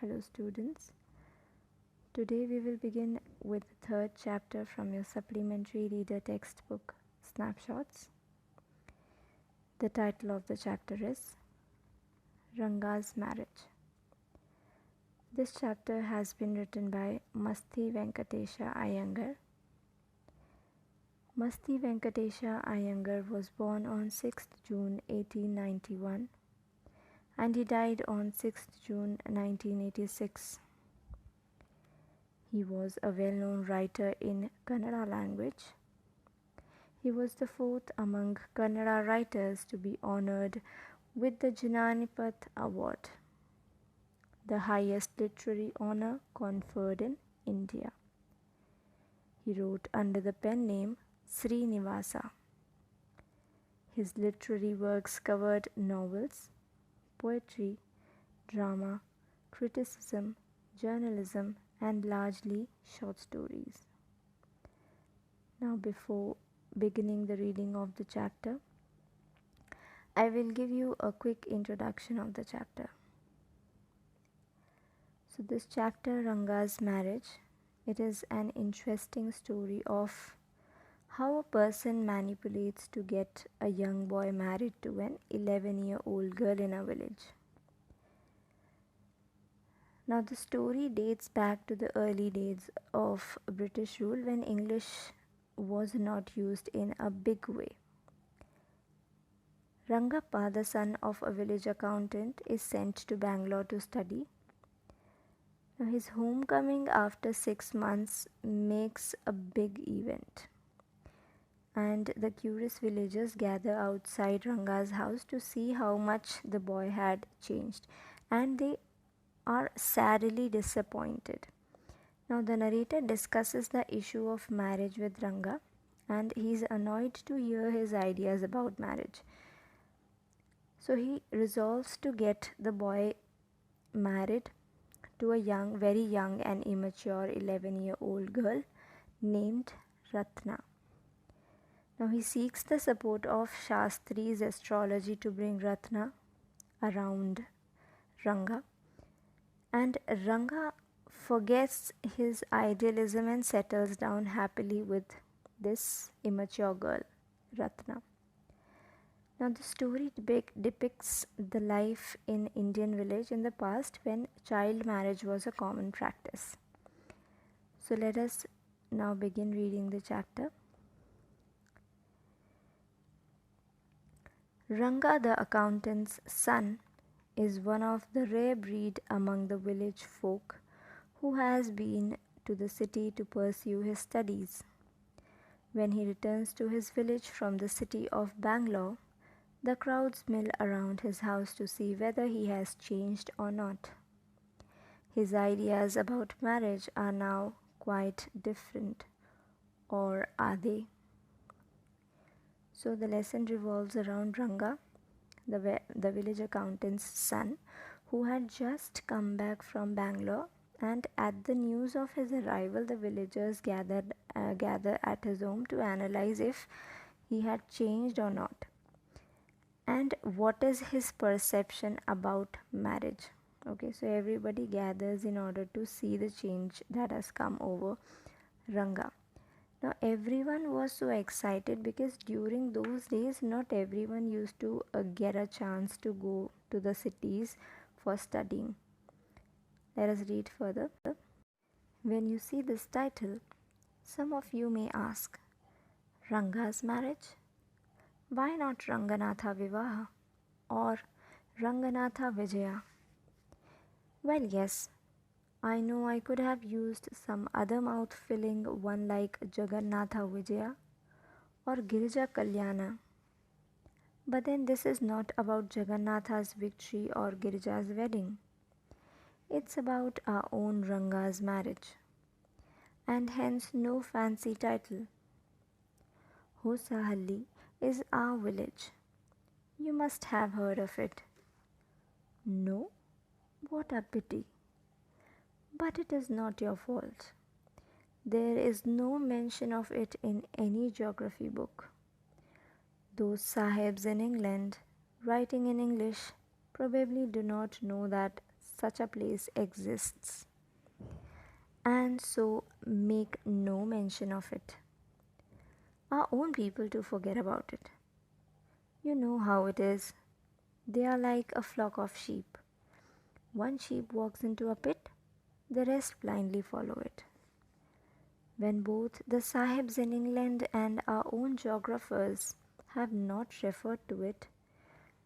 Hello students. Today we will begin with the third chapter from your supplementary reader textbook, Snapshots. The title of the chapter is Ranga's Marriage. This chapter has been written by Masti Venkatesha Iyengar. Masti Venkatesha Iyengar was born on 6th June 1891 and he died on 6th June 1986. He was a well-known writer in Kannada language. He was the fourth among Kannada writers to be honored with the Jananipath Award, the highest literary honor conferred in India. He wrote under the pen name Srinivasa. His literary works covered novels, poetry, drama, criticism, journalism, and largely short stories. Now, before beginning the reading of the chapter, I will give you a quick introduction of the chapter. So this chapter, Ranga's Marriage, it is an interesting story of how a person manipulates to get a young boy married to an 11-year-old girl in a village. Now the story dates back to the early days of British rule when English was not used in a big way. Rangappa, the son of a village accountant, is sent to Bangalore to study. Now his homecoming after 6 months makes a big event, and the curious villagers gather outside Ranga's house to see how much the boy had changed, and they are sadly disappointed. Now the narrator discusses the issue of marriage with Ranga, and he is annoyed to hear his ideas about marriage. So he resolves to get the boy married to a very young and immature 11-year-old girl named Ratna. Now he seeks the support of Shastri's astrology to bring Ratna around Ranga, and Ranga forgets his idealism and settles down happily with this immature girl, Ratna. Now the story depicts the life in Indian village in the past when child marriage was a common practice. So let us now begin reading the chapter. Ranga, the accountant's son, is one of the rare breed among the village folk who has been to the city to pursue his studies. When he returns to his village from the city of Bangalore, the crowds mill around his house to see whether he has changed or not. His ideas about marriage are now quite different, or are they? So the lesson revolves around Ranga, the village accountant's son, who had just come back from Bangalore, and at the news of his arrival the villagers gather at his home to analyze if he had changed or not, and what is his perception about marriage. Okay, so everybody gathers in order to see the change that has come over Ranga. Now everyone was so excited because during those days not everyone used to get a chance to go to the cities for studying. Let us read further. When you see this title, some of you may ask, Ranga's marriage? Why not Ranganatha Vivaha or Ranganatha Vijaya? Well, yes, I know I could have used some other mouth-filling one like Jagannatha Vijaya or Girija Kalyana. But then this is not about Jagannatha's victory or Girija's wedding. It's about our own Ranga's marriage, and hence no fancy title. Hosahalli is our village. You must have heard of it. No? What a pity. But it is not your fault. There is no mention of it in any geography book. Those sahibs in England, writing in English, probably do not know that such a place exists, and so make no mention of it. Our own people to forget about it. You know how it is. They are like a flock of sheep. One sheep walks into a pit, the rest blindly follow it. When both the Sahibs in England and our own geographers have not referred to it,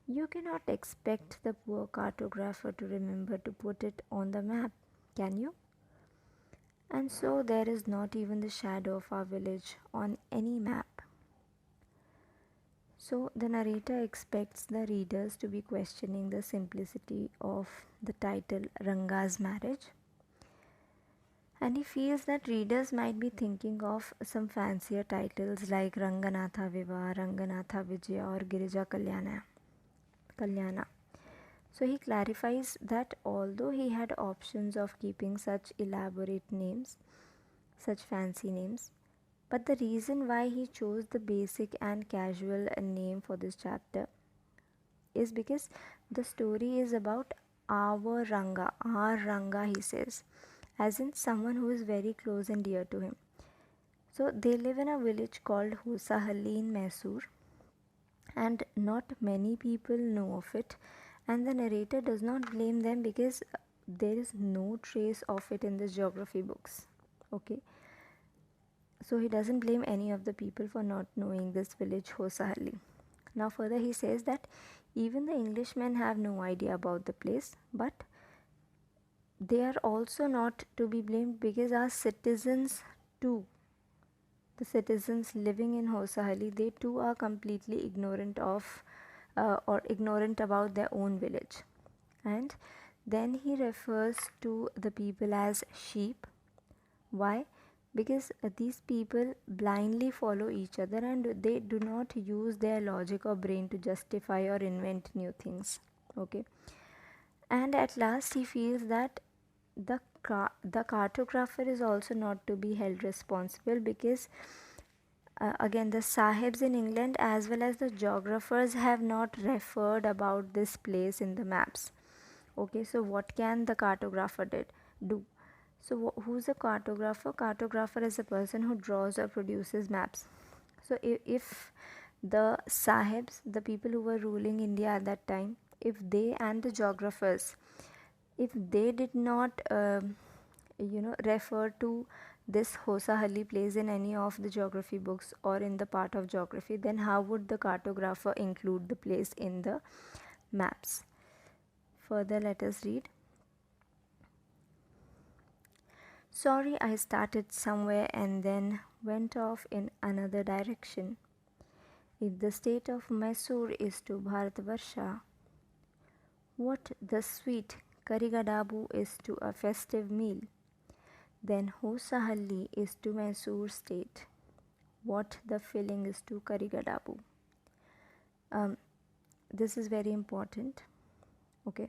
you cannot expect the poor cartographer to remember to put it on the map, can you? And so there is not even the shadow of our village on any map. So the narrator expects the readers to be questioning the simplicity of the title Ranga's marriage, and he feels that readers might be thinking of some fancier titles like Ranganatha Viva, Ranganatha Vijaya or Girija Kalyana. So he clarifies that although he had options of keeping such elaborate names, such fancy names, but the reason why he chose the basic and casual name for this chapter is because the story is about our Ranga, he says, as in someone who is very close and dear to him. So they live in a village called Hosahalli in Mysore, and not many people know of it, and the narrator does not blame them because there is no trace of it in the geography books. Okay, so he doesn't blame any of the people for not knowing this village Hosahalli. Now further he says that even the Englishmen have no idea about the place, but they are also not to be blamed because our citizens too, the citizens living in Hosahalli, they too are completely ignorant of or ignorant about their own village. And then he refers to the people as sheep. Why? Because these people blindly follow each other and they do not use their logic or brain to justify or invent new things. Okay. And at last he feels that the cartographer is also not to be held responsible because again the sahibs in England as well as the geographers have not referred about this place in the maps. Okay, so what can the cartographer do? So who's a cartographer? Cartographer is a person who draws or produces maps. So if the sahibs, the people who were ruling India at that time, if they and the geographers, if they did not refer to this Hosahalli place in any of the geography books or in the part of geography, then how would the cartographer include the place in the maps? Further, let us read. Sorry, I started somewhere and then went off in another direction. If the state of Mysore is to Bharatvarsha, what the sweet Karigadabu is to a festive meal, then Hosahalli is to Mysore state, what the filling is to Karigadabu. This is very important. Okay.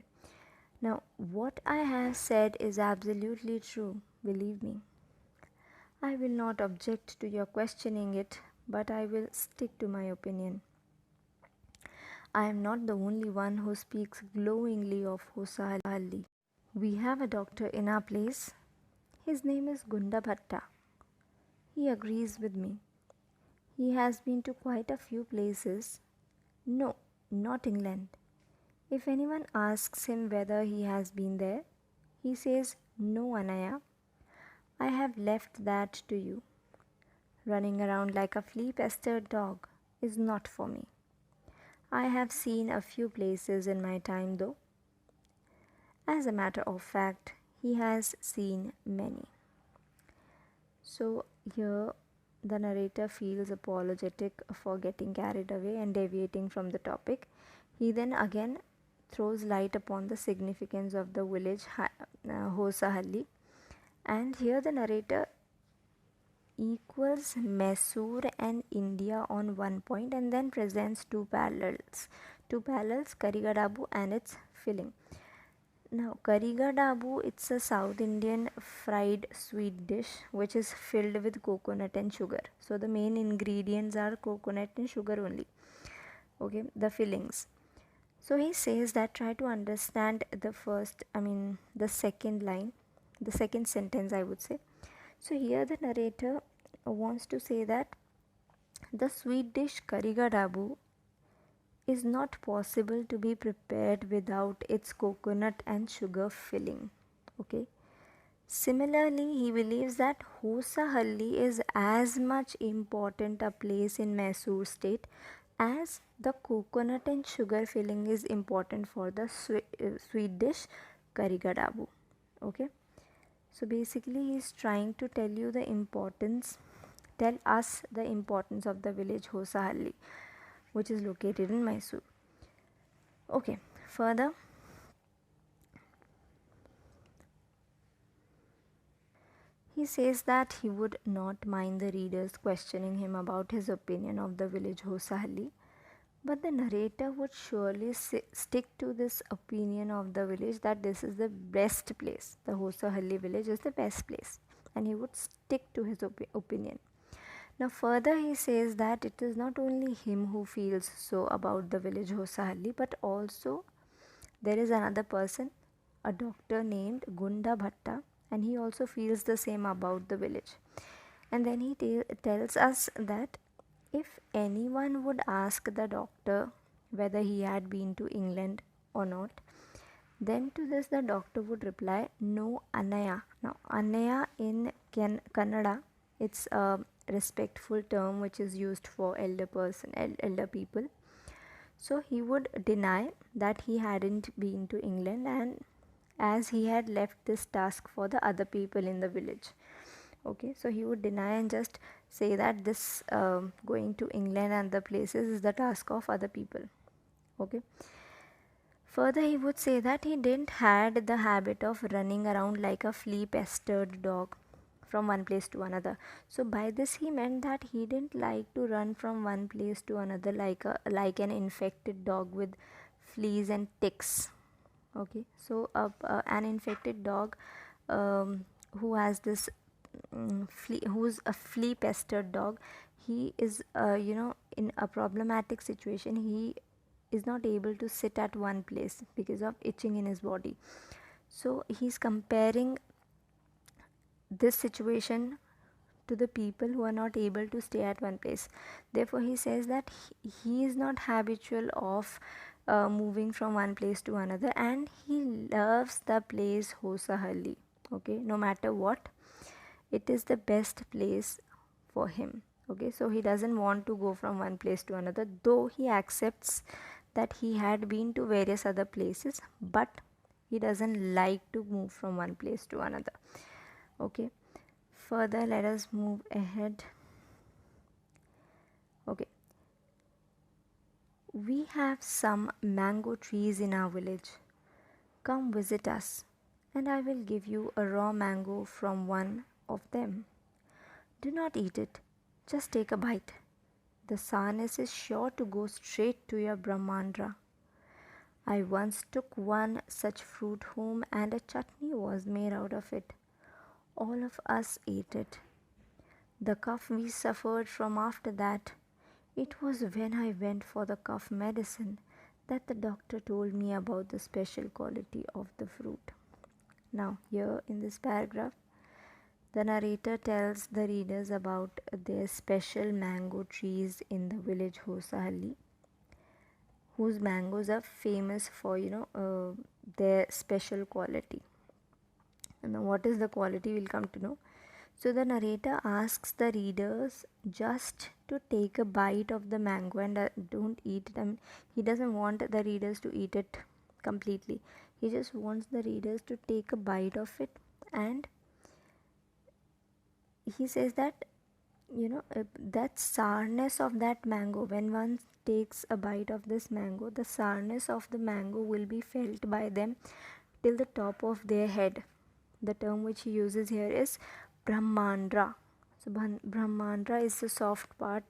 Now, what I have said is absolutely true, believe me. I will not object to your questioning it, but I will stick to my opinion. I am not the only one who speaks glowingly of Hosahalli. We have a doctor in our place. His name is Gunda Bhatta. He agrees with me. He has been to quite a few places. No, not England. If anyone asks him whether he has been there, he says, "No, Anaya, I have left that to you. Running around like a flea-pestered dog is not for me. I have seen a few places in my time though." As a matter of fact, he has seen many. So here the narrator feels apologetic for getting carried away and deviating from the topic. He then again throws light upon the significance of the village Hosahalli, and here the narrator equals Mysore and India on one point and then presents two parallels, Karigadabu and its filling. Now Karigadabu, it's a South Indian fried sweet dish which is filled with coconut and sugar. So the main ingredients are coconut and sugar only. Okay, the fillings. So he says that try to understand the second line, the second sentence, I would say. So here the narrator wants to say that the sweet dish karigadabu is not possible to be prepared without its coconut and sugar filling. Okay. Similarly, he believes that Hosahalli is as much important a place in Mysore state as the coconut and sugar filling is important for the sweet dish karigadabu. Okay. So basically, he is trying to tell us the importance of the village Hosahalli, which is located in Mysore. Okay, further, he says that he would not mind the readers questioning him about his opinion of the village Hosahalli, but the narrator would surely stick to this opinion of the village that this is the best place. The Hosahalli village is the best place, and he would stick to his opinion. Now, further, he says that it is not only him who feels so about the village Hosahalli, but also there is another person, a doctor named Gunda Bhatta, and he also feels the same about the village. And then he tells us that if anyone would ask the doctor whether he had been to England or not, then to this the doctor would reply, no, Anaya. Now, Anaya in Kannada, it's a respectful term which is used for elder people. So he would deny that he hadn't been to England, and as he had left this task for the other people in the village. Okay, so he would deny and just say that this going to England and the places is the task of other people. Okay. Further, he would say that he didn't had the habit of running around like a flea pestered dog from one place to another. So by this he meant that he didn't like to run from one place to another like an infected dog with fleas and ticks. Okay, so an infected dog who has this who's a flea pestered dog, he is in a problematic situation. He is not able to sit at one place because of itching in his body. So he's comparing this situation to the people who are not able to stay at one place. Therefore, he says that he is not habitual of moving from one place to another, and he loves the place Hosahalli. Okay, no matter what, it is the best place for him. Okay, so he doesn't want to go from one place to another, though he accepts that he had been to various other places, but he doesn't like to move from one place to another. Okay, further let us move ahead. Okay, we have some mango trees in our village. Come visit us, and I will give you a raw mango from one of them. Do not eat it, just take a bite. The sourness is sure to go straight to your Brahmandra. I once took one such fruit home, and a chutney was made out of it. All of us ate it. The cough we suffered from after that, it was when I went for the cough medicine that the doctor told me about the special quality of the fruit. Now, here in this paragraph, the narrator tells the readers about their special mango trees in the village Hosahalli, whose mangoes are famous for their special quality. And now what is the quality, we'll come to know. So the narrator asks the readers just to take a bite of the mango and don't eat it. I mean, he doesn't want the readers to eat it completely. He just wants the readers to take a bite of it, and he says that that sourness of that mango, when one takes a bite of this mango, the sourness of the mango will be felt by them till the top of their head. The term which he uses here is Brahmandra. So Brahmandra is the soft part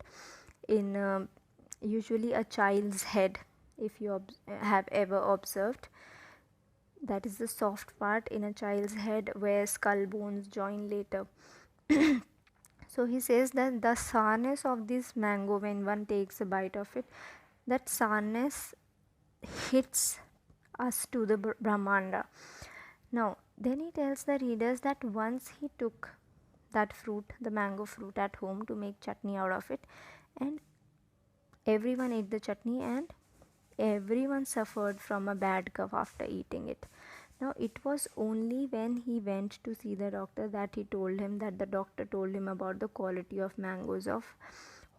in usually a child's head. If you have ever observed, that is the soft part in a child's head where skull bones join later. So he says that the sourness of this mango, when one takes a bite of it, that sourness hits us to the Brahmanda. Now, then he tells the readers that once he took that fruit, the mango fruit, at home to make chutney out of it, and everyone ate the chutney, and everyone suffered from a bad cough after eating it. Now, it was only when he went to see the doctor that the doctor told him about the quality of mangoes of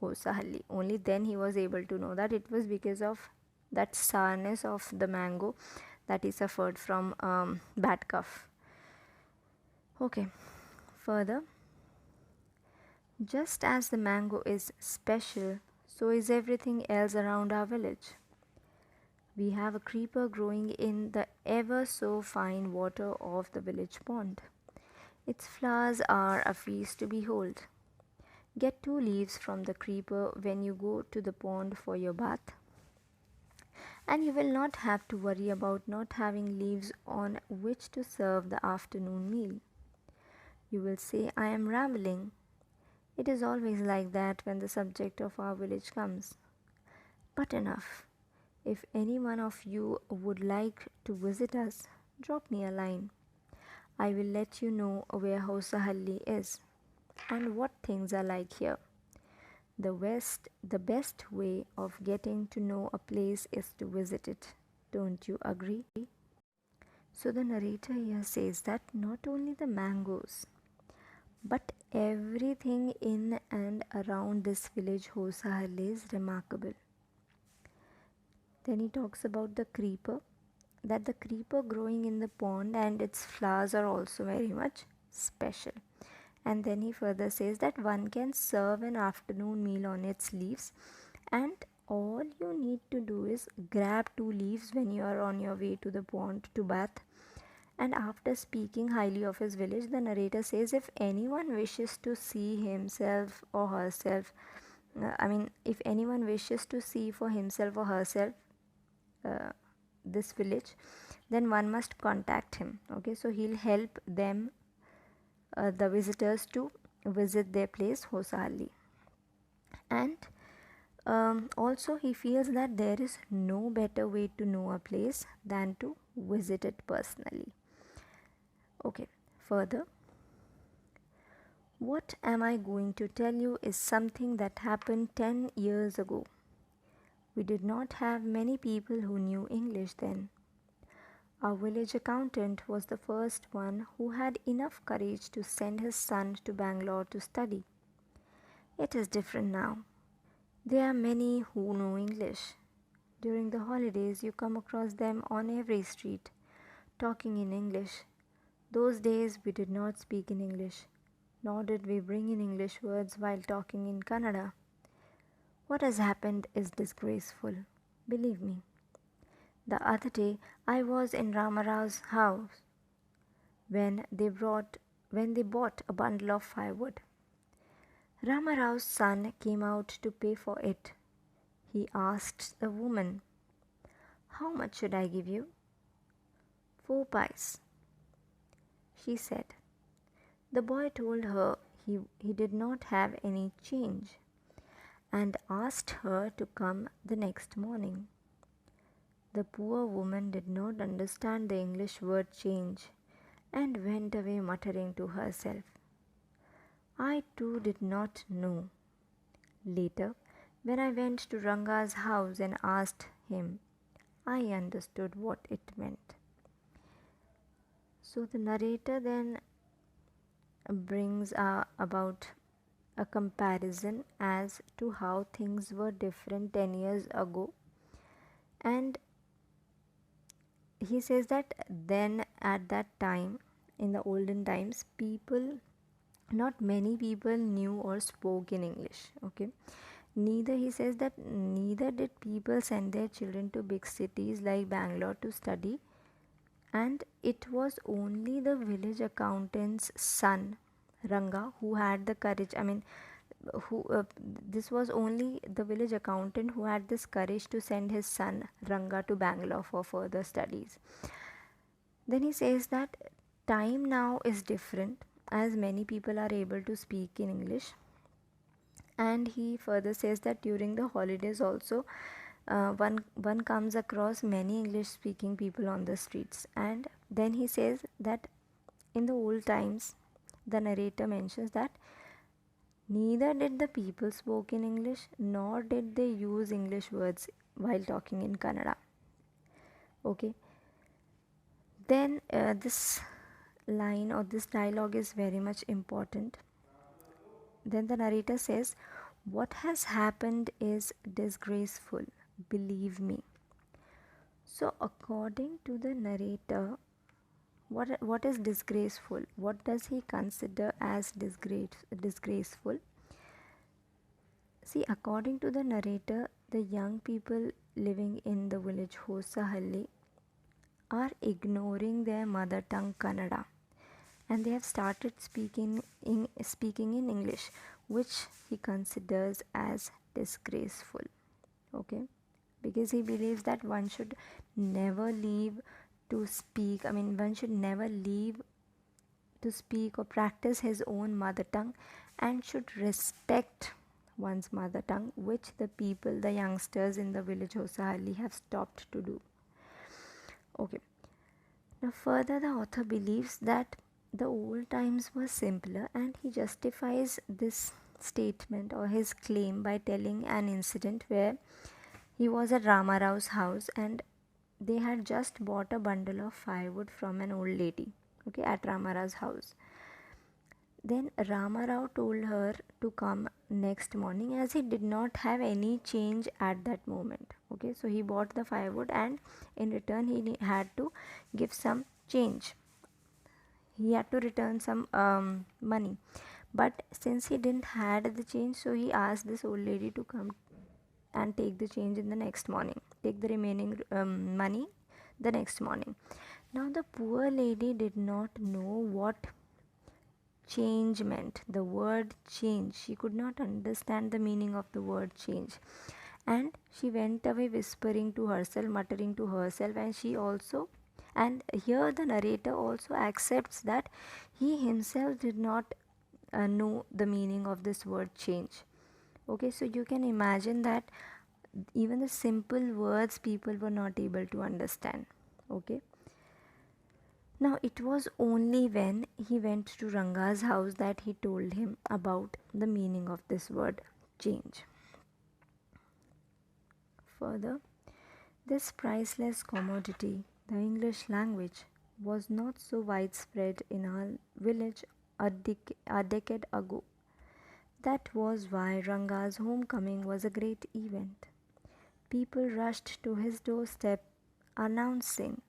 Hosahalli. Only then he was able to know that it was because of that sourness of the mango that he suffered from bad cough. Okay, further, just as the mango is special, so is everything else around our village. We have a creeper growing in the ever so fine water of the village pond. Its flowers are a feast to behold. Get 2 leaves from the creeper when you go to the pond for your bath, and you will not have to worry about not having leaves on which to serve the afternoon meal. You will say, I am rambling. It is always like that when the subject of our village comes. But enough. If any one of you would like to visit us, drop me a line. I will let you know where Hosahalli is and what things are like here. The best way of getting to know a place is to visit it. Don't you agree? So the narrator here says that not only the mangoes, but everything in and around this village Hosahalli is remarkable. Then he talks about the creeper, that the creeper growing in the pond and its flowers are also very much special. And then he further says that one can serve an afternoon meal on its leaves, and all you need to do is grab 2 leaves when you are on your way to the pond to bath. And after speaking highly of his village, the narrator says if anyone wishes to see himself or herself, if anyone wishes to see for himself or herself this village, then one must contact him. Okay, so he'll help them, the visitors, to visit their place, Hosahalli. And also, he feels that there is no better way to know a place than to visit it personally. Okay, further, what am I going to tell you is something that happened 10 years ago. We did not have many people who knew English then. Our village accountant was the first one who had enough courage to send his son to Bangalore to study. It is different now. There are many who know English. During the holidays, you come across them on every street, talking in English. Those days we did not speak in English, nor did we bring in English words while talking in Kannada. What has happened is disgraceful, believe me. The other day I was in Ramarao's house when they bought a bundle of firewood. Ramarao's son came out to pay for it. He asked the woman, "How much should I give you?" "4 pice," she said. The boy told her he did not have any change and asked her to come the next morning. The poor woman did not understand the English word change and went away muttering to herself. I too did not know. Later, when I went to Ranga's house and asked him, I understood what it meant. So the narrator then brings about a comparison as to how things were different 10 years ago, and he says that then at that time, in the olden times, not many people knew or spoke in English. Okay, he says that neither did people send their children to big cities like Bangalore to study, and it was only the village accountant's son, Ranga, who had the courage. This was only the village accountant who had this courage to send his son Ranga to Bangalore for further studies. Then he says that time now is different as many people are able to speak in English, and he further says that during the holidays also one comes across many English speaking people on the streets, and then he says that in the old times, the narrator mentions that neither did the people spoke in English nor did they use English words while talking in Kannada. Okay, then this line or this dialogue is very much important. Then the narrator says, "What has happened is disgraceful, believe me." So, according to the narrator, what is disgraceful? What does he consider as disgraceful? See, according to the narrator, the young people living in the village Hosahalli are ignoring their mother tongue Kannada, and they have started speaking in English, which he considers as disgraceful. Okay, because he believes that one should never leave to speak. I mean, one should never leave to speak or practice his own mother tongue, and should respect one's mother tongue, which the people, the youngsters in the village Hosahalli have stopped to do. Okay. Now, further, the author believes that the old times were simpler, and he justifies this statement or his claim by telling an incident where he was at Ramarau's house and they had just bought a bundle of firewood from an old lady, okay, at Ramarau's house. Then Ramarao told her to come next morning as he did not have any change at that moment. Okay, so he bought the firewood and in return he had to give some change. He had to return some money. But since he didn't had the change, so he asked this old lady to come and take the change in the next morning. Take the remaining money the next morning. Now the poor lady did not know what change meant, the word change. She could not understand the meaning of the word change, and she went away whispering to herself, muttering to herself. And here the narrator also accepts that he himself did not know the meaning of this word change. Okay, so you can imagine that even the simple words people were not able to understand. Okay, now, it was only when he went to Ranga's house that he told him about the meaning of this word change. Further, this priceless commodity, the English language, was not so widespread in our village a decade ago. That was why Ranga's homecoming was a great event. People rushed to his doorstep announcing,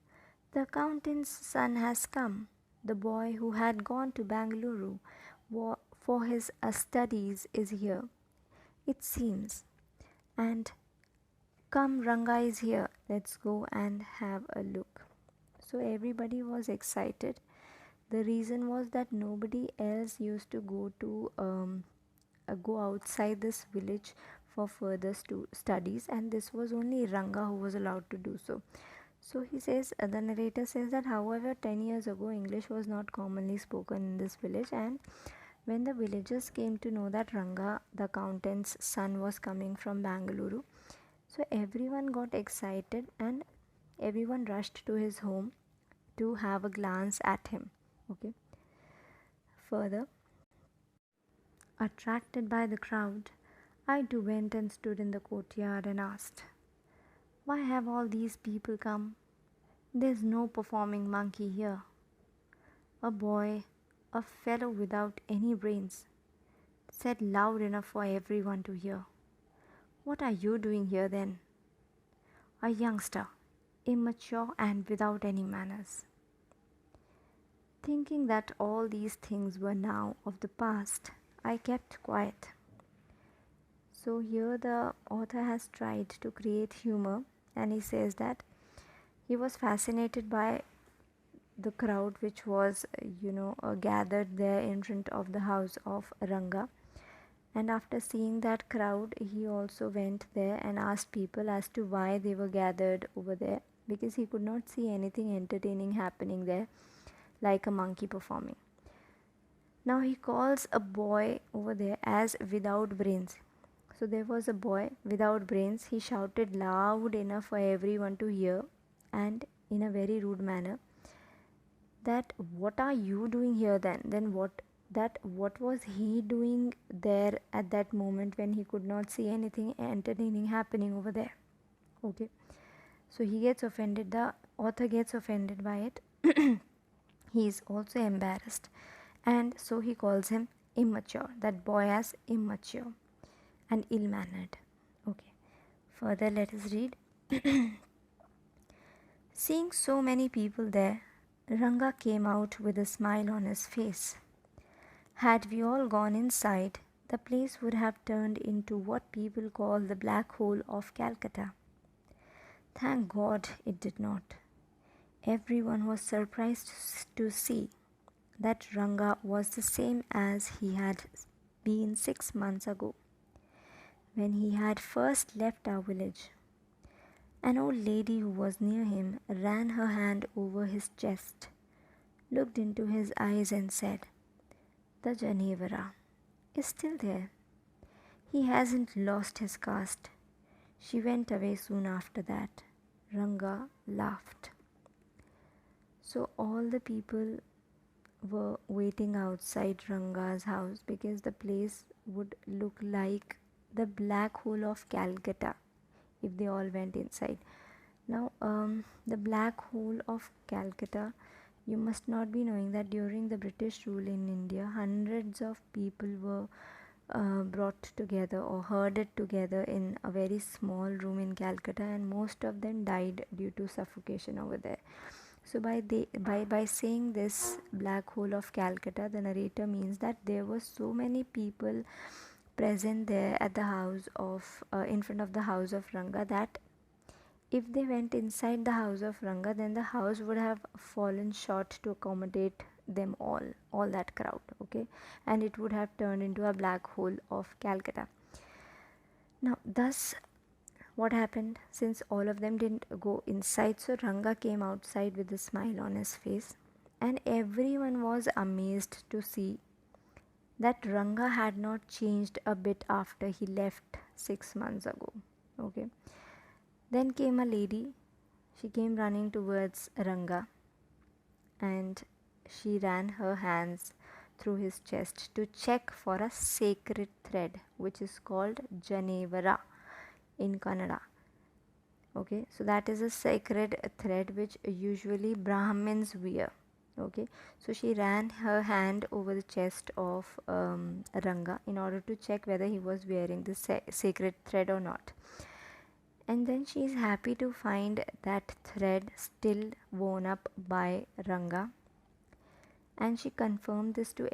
"The accountant's son has come." The boy who had gone to Bangalore for his studies is here, it seems. And come, Ranga is here. Let's go and have a look. So everybody was excited. The reason was that nobody else used to go outside this village for further studies, and this was only Ranga who was allowed to do so. So he says, the narrator says that, however, 10 years ago, English was not commonly spoken in this village, and when the villagers came to know that Ranga, the accountant's son, was coming from Bangalore, so everyone got excited and everyone rushed to his home to have a glance at him. Okay. Further, attracted by the crowd, I too went and stood in the courtyard and asked, "Why have all these people come? There's no performing monkey here." A boy, a fellow without any brains, said loud enough for everyone to hear, "What are you doing here then?" A youngster, immature and without any manners. Thinking that all these things were now of the past, I kept quiet. So here the author has tried to create humor, and he says that he was fascinated by the crowd which was gathered there in front of the house of Ranga, and after seeing that crowd he also went there and asked people as to why they were gathered over there, because he could not see anything entertaining happening there like a monkey performing. Now he calls a boy over there as without brains. So there was a boy without brains. He shouted loud enough for everyone to hear, and in a very rude manner, that what are you doing here then what was he doing there at that moment when he could not see anything entertaining happening over there. Okay, so he gets offended, the author gets offended by it. He is also embarrassed, and so he calls him immature, that boy as immature and ill-mannered. Okay, further let us read. Seeing so many people there, Ranga came out with a smile on his face. Had we all gone inside, the place would have turned into what people call the black hole of Calcutta. Thank God it did not. Everyone was surprised to see that Ranga was the same as he had been 6 months ago, when he had first left our village. An old lady who was near him ran her hand over his chest, looked into his eyes and said, "The Janevara is still there. He hasn't lost his caste." She went away soon after that. Ranga laughed. So all the people were waiting outside Ranga's house because the place would look like the black hole of Calcutta if they all went inside. Now, the black hole of Calcutta, you must not be knowing that during the British rule in India, hundreds of people were brought together or herded together in a very small room in Calcutta, and most of them died due to suffocation over there. So by saying this black hole of Calcutta, the narrator means that there were so many people present there at the house of in front of the house of Ranga, that if they went inside the house of Ranga, then the house would have fallen short to accommodate them all that crowd, okay, and it would have turned into a black hole of Calcutta. Now, thus, what happened, since all of them didn't go inside, so Ranga came outside with a smile on his face, and everyone was amazed to see that Ranga had not changed a bit after he left 6 months ago. Okay. Then came a lady. She came running towards Ranga, and she ran her hands through his chest to check for a sacred thread, which is called Janevara in Kannada. Okay, so that is a sacred thread which usually Brahmins wear. Okay, so she ran her hand over the chest of Ranga in order to check whether he was wearing the sacred thread or not. And then she is happy to find that thread still worn up by Ranga, and she confirms this to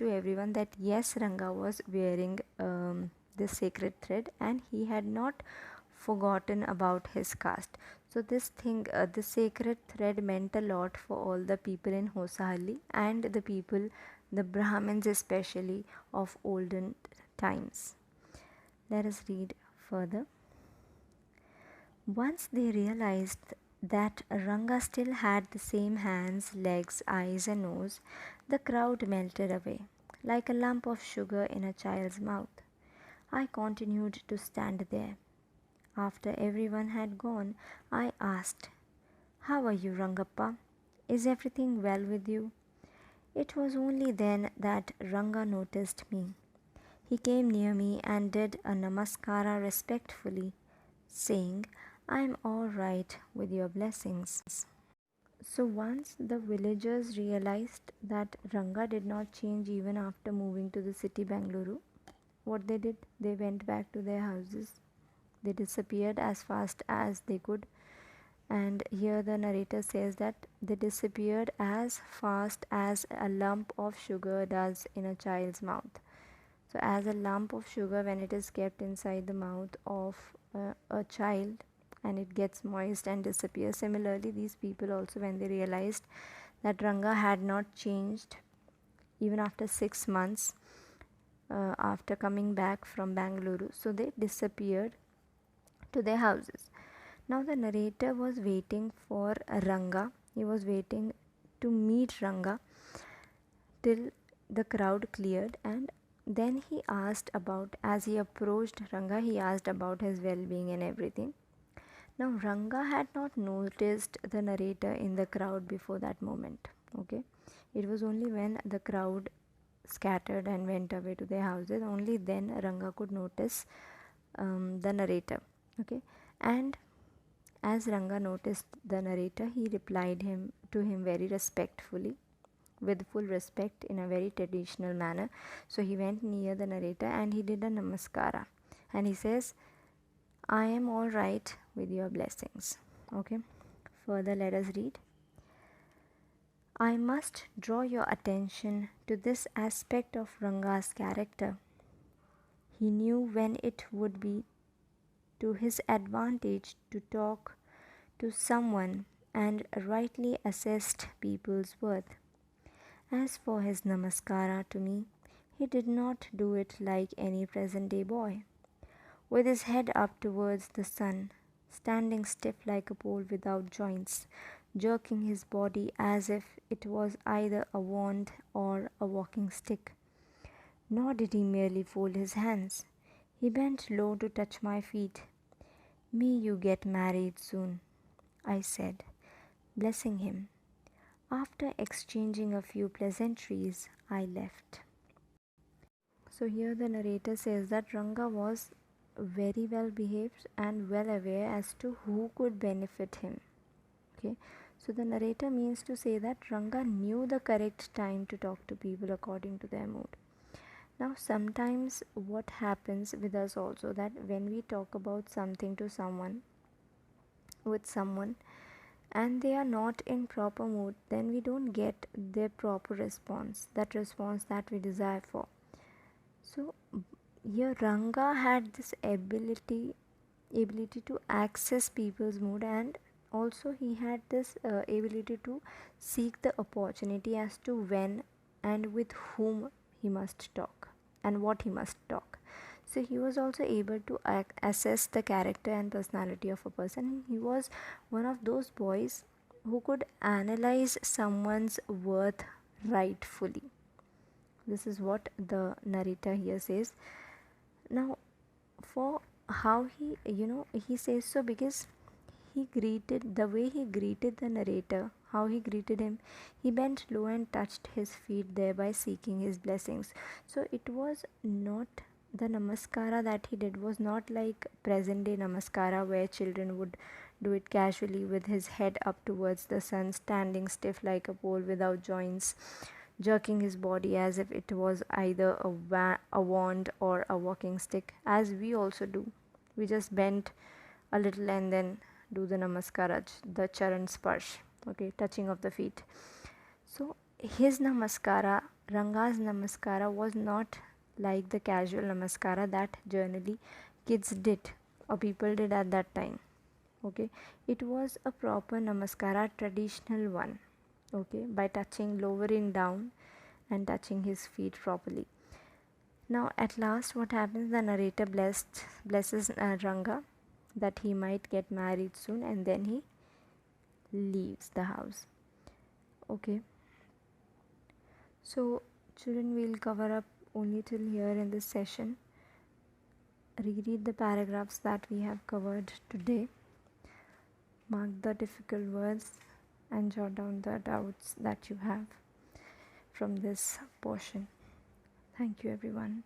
everyone that yes, Ranga was wearing this sacred thread, and he had not forgotten about his caste. So this thing, the sacred thread, meant a lot for all the people in Hosahalli and the people, the Brahmins especially, of olden times. Let us read further. Once they realized that Ranga still had the same hands, legs, eyes, and nose, the crowd melted away, like a lump of sugar in a child's mouth. I continued to stand there. After everyone had gone, I asked, "How are you, Rangappa? Is everything well with you?" It was only then that Ranga noticed me. He came near me and did a namaskara respectfully, saying, "I am all right with your blessings." So once the villagers realized that Ranga did not change even after moving to the city Bangalore, what they did, they went back to their houses. They disappeared as fast as they could. And here the narrator says that they disappeared as fast as a lump of sugar does in a child's mouth. So as a lump of sugar, when it is kept inside the mouth of a child, and it gets moist and disappears, similarly these people also, when they realized that Ranga had not changed even after 6 months after coming back from Bangalore, so they disappeared to their houses. Now the narrator was waiting for Ranga. He was waiting to meet Ranga till the crowd cleared, and then he asked about, as he approached Ranga, he asked about his well-being and everything. Now Ranga had not noticed the narrator in the crowd before that moment. Okay, it was only when the crowd scattered and went away to their houses, only then Ranga could notice the narrator. Okay, and as Ranga noticed the narrator, he replied him to him very respectfully, with full respect, in a very traditional manner. So he went near the narrator and he did a namaskara, and he says, I am all right with your blessings. Okay, further let us read. I must draw your attention to this aspect of Ranga's character. He knew when it would be to his advantage to talk to someone and rightly assessed people's worth. As for his namaskara to me, he did not do it like any present day boy, with his head up towards the sun, standing stiff like a pole without joints, jerking his body as if it was either a wand or a walking stick. Nor did he merely fold his hands. He bent low to touch my feet. May you get married soon, I said, blessing him. After exchanging a few pleasantries, I left. So here the narrator says that Ranga was very well behaved and well aware as to who could benefit him. Okay, so the narrator means to say that Ranga knew the correct time to talk to people according to their mood. Now sometimes what happens with us also, that when we talk about something to someone, with someone, and they are not in proper mood, then we don't get their proper response, that response that we desire for. So here Ranga had this ability to access people's mood, and also he had this ability to seek the opportunity as to when and with whom he must talk and what he must talk. So he was also able to assess the character and personality of a person. He was one of those boys who could analyze someone's worth rightfully. This is what the narrator here says. Now, for how he says so, because the way he greeted the narrator, how he greeted him, he bent low and touched his feet, thereby seeking his blessings. So it was not, the namaskara that he did was not like present day namaskara where children would do it casually with his head up towards the sun, standing stiff like a pole without joints, jerking his body as if it was either a wand or a walking stick, as we also do. We just bend a little and then do the namaskara, the charan sparsh, okay, touching of the feet. So his namaskara, Ranga's namaskara, was not like the casual namaskara that generally kids did or people did at that time. Okay, it was a proper namaskara, traditional one. Okay, by touching, lowering down and touching his feet properly. Now at last what happens, the narrator blesses Ranga that he might get married soon, and then he leaves the house. Okay, so children, we'll cover up only till here in this session. Reread the paragraphs that we have covered today, mark the difficult words, and jot down the doubts that you have from this portion. Thank you, everyone.